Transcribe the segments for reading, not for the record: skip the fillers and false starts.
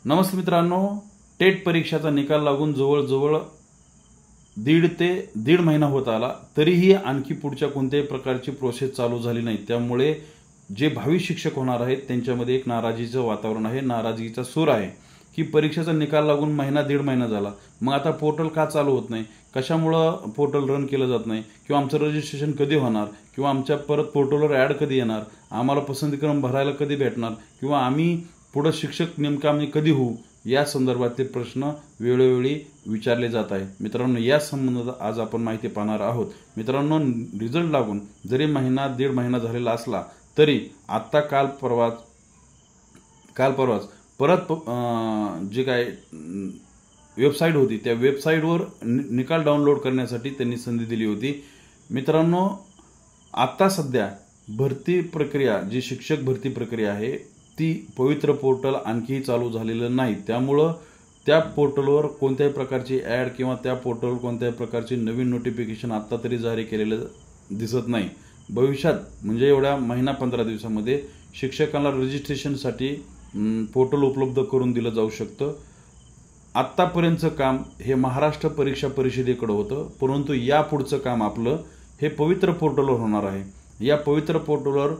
नमस्ते मित्रांनो, टेट परीक्षाचा निकाल लागून जवळजवळ दीड महिना होत आला, तरीही आणखी पुढच्या कोणत्याही प्रकारची प्रोसेस चालू झाली नाही। त्यामुळे जे भावी शिक्षक होणार आहेत त्यांच्यामध्ये एक नाराजीचं वातावरण आहे, नाराजीचा सूर आहे की परीक्षेचा निकाल लागून दीड महिना झाला, मग आता पोर्टल का चालू होत नाही, कशामुळे पोर्टल रन केलं जात नाही, किंवा आमचं रजिस्ट्रेशन कधी होणार, किंवा आमच्या परत पोर्टलवर ॲड कधी येणार, आम्हाला पसंतीक्रम भरायला कधी भेटणार, किंवा आम्ही पुढे शिक्षक नेमकं आम्ही कधी होऊ, या संदर्भातले प्रश्न वेळोवेळी विचारले जात आहे। मित्रांनो, या संबंधात आज आपण माहिती पाहणार आहोत। मित्रांनो, रिझल्ट लागून जरी दीड महिना झालेला असला तरी आता काल परवाच परत जे काय वेबसाईट होती त्या वेबसाईटवर निकाल डाउनलोड करण्यासाठी त्यांनी संधी दिली होती। मित्रांनो, आता सध्या भरती प्रक्रिया, जी शिक्षक भरती प्रक्रिया आहे ती पवित्र पोर्टल आणखीही चालू झालेलं नाही। त्यामुळं त्या पोर्टलवर कोणत्याही प्रकारची ॲड किंवा त्या पोर्टलवर कोणत्याही प्रकारची नवीन नोटिफिकेशन आत्ता तरी जारी केलेलं दिसत नाही। भविष्यात म्हणजे एवढ्या 15 दिवसामध्ये शिक्षकांना रजिस्ट्रेशनसाठी पोर्टल उपलब्ध करून दिलं जाऊ शकतं। आत्तापर्यंतचं काम हे महाराष्ट्र परीक्षा परिषदेकडे होतं, परंतु यापुढचं काम आपलं हे पवित्र पोर्टलवर होणार आहे। या पवित्र पोर्टलवर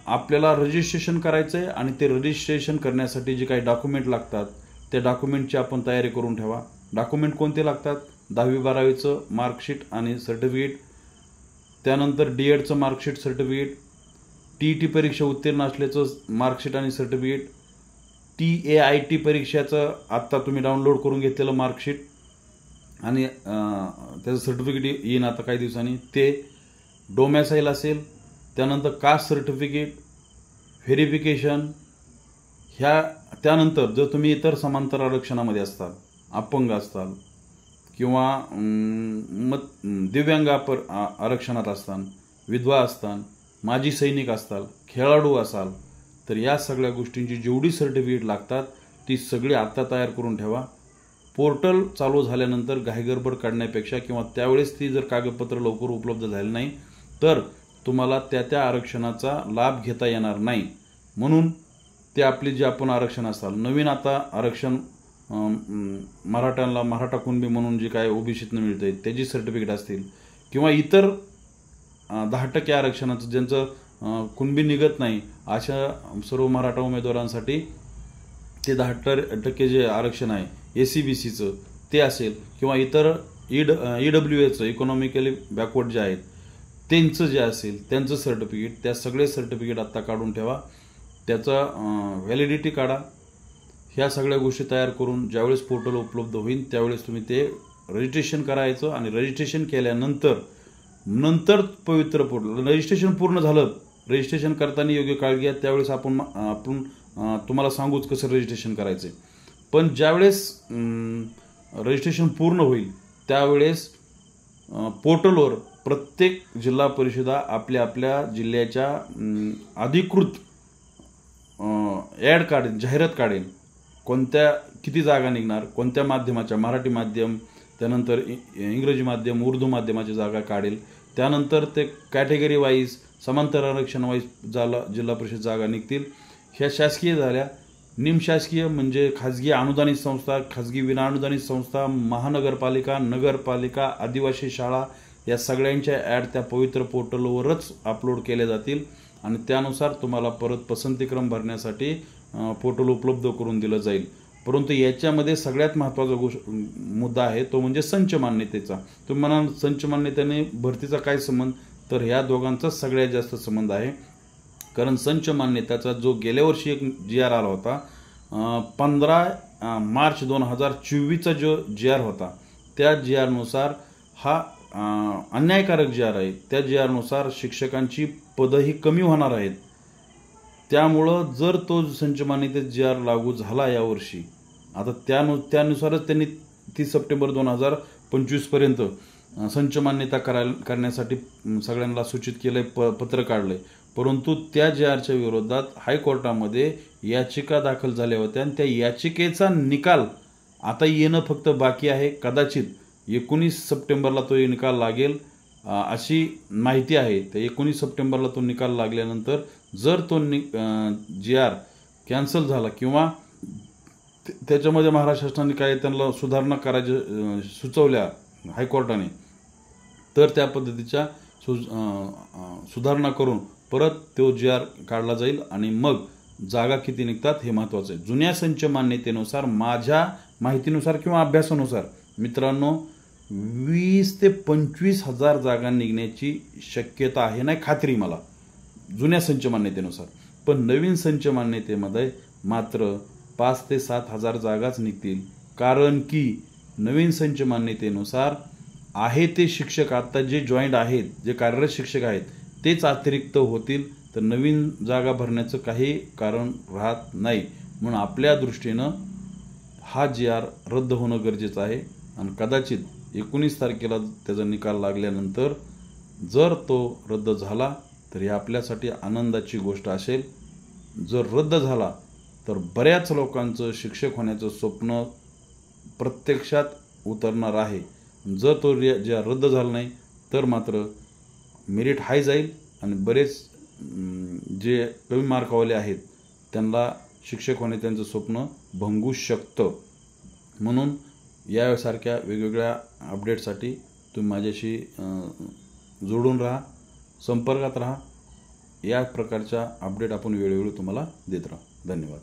आपल्याला रजिस्ट्रेशन करायचं आहे आणि ते रजिस्ट्रेशन करण्यासाठी जे काही डॉक्युमेंट लागतात त्या डॉक्युमेंटची आपण तयारी करून ठेवा। डॉक्युमेंट कोणते लागतात? 10वी 12वीचं मार्कशीट आणि सर्टिफिकेट, त्यानंतर डीएडचं मार्कशीट सर्टिफिकेट, टीईटी परीक्षा उत्तीर्ण असल्याचं मार्कशीट आणि सर्टिफिकेट, TAIT परीक्षेचं आत्ता तुम्ही डाउनलोड करून घेतलेलं मार्कशीट आणि त्याचं सर्टिफिकेट येईन आता काही दिवसांनी, ते डोमॅसाईल असेल, त्यानंतर कास्ट सर्टिफिकेट, व्हेरिफिकेशन, त्यानंतर जर तुम्ही इतर समांतर आरक्षणामध्ये असताल, अपंग असताल किंवा दिव्यांग आरक्षणात असताल, विधवा असताल, माजी सैनिक असताल, खेळाडू असाल, तर या सगळ्या गोष्टींची जेवढी सर्टिफिकेट लागतात ती सगळी आत्ता तयार करून ठेवा। पोर्टल चालू झाल्यानंतर घाईगडबड काढण्यापेक्षा किंवा त्यावेळेस ती जर कागदपत्र लवकर उपलब्ध झाली नाही तर तुम्हाला त्या आरक्षणाचा लाभ घेता येणार नाही। म्हणून ते आपली जे आपण आरक्षण असाल, नवीन आता आरक्षण मराठ्यांना मराठा कुणबी म्हणून जे काय ओबीसीतनं मिळतंय त्याची सर्टिफिकेट असतील, किंवा इतर 10% आरक्षणाचं ज्यांचं कुणबी निघत नाही अशा सर्व मराठा उमेदवारांसाठी ते 10% जे आरक्षण आहे SC-BCचं ते असेल, किंवा इतर EWAचं इकॉनॉमिकली बॅकवर्ड जे आहेत त्यांचं जे असेल त्यांचं सर्टिफिकेट, त्या सगळे सर्टिफिकेट आत्ता काढून ठेवा, त्याचा व्हॅलिडिटी काढा। ह्या सगळ्या गोष्टी तयार करून ज्यावेळेस पोर्टल उपलब्ध होईल त्यावेळेस तुम्ही ते रजिस्ट्रेशन करायचं आणि रजिस्ट्रेशन केल्यानंतर पवित्र पोर्टल रजिस्ट्रेशन पूर्ण झालं, रजिस्ट्रेशन करताना योग्य काळजी घ्या, त्यावेळेस आपण तुम्हाला सांगूच कसं रजिस्ट्रेशन करायचं। पण ज्यावेळेस रजिस्ट्रेशन पूर्ण होईल त्यावेळेस पोर्टलवर प्रत्येक जिल्हा परिषदा आपल्या जिल्ह्याच्या अधिकृत ॲड काढेल, जाहिरात काढेल, किती जागा निघणार, कोणत्या माध्यमाच्या, मराठी माध्यम, त्यानंतर इंग्रजी माध्यम, उर्दू माध्यमाची जागा काढेल, त्यानंतर ते कॅटेगरी वाईज समांतर आरक्षण वाईज जिल्हा परिषद जागा निघतील। ह्या शासकीय झाल्या, निमशासकीय म्हणजे खाजगी अनुदानित संस्था, खाजगी विनाअनुदानित संस्था, महानगरपालिका, नगरपालिका, आदिवासी शाळा, या सगळ्यांच्या ॲड त्या पवित्र पोर्टलवरच अपलोड केल्या जातील आणि त्यानुसार तुम्हाला परत पसंतीक्रम भरण्यासाठी पोर्टल उपलब्ध करून दिलं जाईल। परंतु याच्यामध्ये सगळ्यात महत्त्वाचा मुद्दा आहे तो म्हणजे संच मान्यतेचा। तुम्ही म्हणाल संच मान्यतेने भरतीचा काय संबंध, तर ह्या दोघांचा सगळ्यात जास्त संबंध आहे। कारण संच मान्यतेचा जो गेल्या वर्षी एक GR आला होता, 15 मार्च 2024चा जो GR होता, त्या GR नुसार हा अन्यायकारक GR आहे। त्या GR नुसार शिक्षकांची पदही कमी होणार आहेत। त्यामुळं जर तो संच मान्यतेत GR लागू झाला यावर्षी, आता त्यानुसारच त्यांनी 30 सप्टेंबर 2025 पर्यंत संच मान्यता करण्यासाठी सगळ्यांना सूचित केलंय, पत्र काढलंय। परंतु त्या GRच्या विरोधात हायकोर्टामध्ये याचिका दाखल झाल्या होत्या आणि त्या याचिकेचा निकाल आता येणं फक्त बाकी आहे। कदाचित 19 सप्टेंबरला तो निकाल लागेल अशी माहिती आहे। तर 19 सप्टेंबरला तो निकाल लागल्यानंतर जर तो GR कॅन्सल झाला किंवा त्याच्यामध्ये महाराष्ट्र शासनाने काही त्यांना सुधारणा करायचे सुचवल्या हायकोर्टाने, तर त्या पद्धतीच्या सुधारणा करून परत तो GR काढला जाईल आणि मग जागा किती निघतात हे महत्त्वाचं आहे. जुन्या संच मान्यतेनुसार, माझ्या माहितीनुसार किंवा अभ्यासानुसार मित्रांनो, 20 ते 25 हजार जागा निघण्याची शक्यता आहे, नाही खात्री मला, जुन्या संच मान्यतेनुसार. पण नवीन संच मान्यतेमध्ये मात्र 5 ते 7 हजार जागाच निघतील. कारण की नवीन संच मान्यतेनुसार आहे ते शिक्षक, आता जे जॉईंट आहेत, जे कार्यरत शिक्षक आहेत, तेच अतिरिक्त होतील. तर नवीन जागा भरण्याचं काही कारण राहत नाही. म्हणून आपल्या दृष्टीनं हा GR रद्द होणं गरजेचं आहे. आणि कदाचित 19 तारखेला त्याचा निकाल लागल्यानंतर जर तो रद्द झाला तर ही आपल्यासाठी आनंदाची गोष्ट असेल. जर रद्द झाला तर बऱ्याच लोकांचं शिक्षक होण्याचं स्वप्न प्रत्यक्षात उतरणार आहे. जर तो GR रद्द झाला नाही तर मात्र मेरिट हाय जाईल आणि बरेच जे कमी मार्कावाले आहेत त्यांना शिक्षक होणे त्यांचं स्वप्न भंगू शकतं. म्हणून यासारख्या वेगवेगळ्या अपडेटसाठी तुम्ही माझ्याशी जोडून राहा, संपर्कात राहा. या प्रकारच्या अपडेट आपण वेळोवेळी तुम्हाला देत राहू. धन्यवाद.